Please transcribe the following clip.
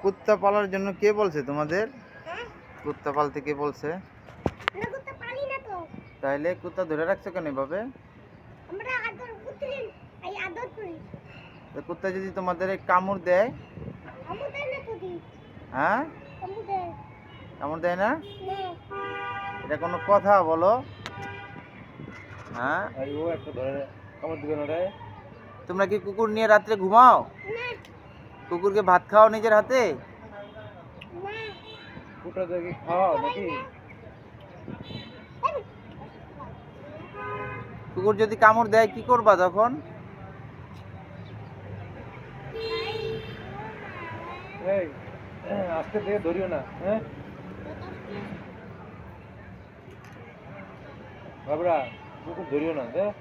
কুত্তা পালার জন্য কে বলছে তোমাদের? কুত্তা পালতে কে বলছে? তাইলে কুত্তা ধরে রাখছো কেন এভাবে? কুত্তা যদি তোমাদের কামড় দেয়? হ্যাঁ, কামড় দেয় না? এটা কোনো কথা বলো? হ্যাঁ, তোমরা কি কুকুর নিয়ে রাত্রে ঘুমাও? কুকুরকে ভাত খাও নিজের হাতে? কুকুর যদি কামড় দেয় কি করবা তখন? আজকে থেকে ধরিও না, হ্যাঁ বাবরা, কুকুর ধরিও না, হ্যাঁ।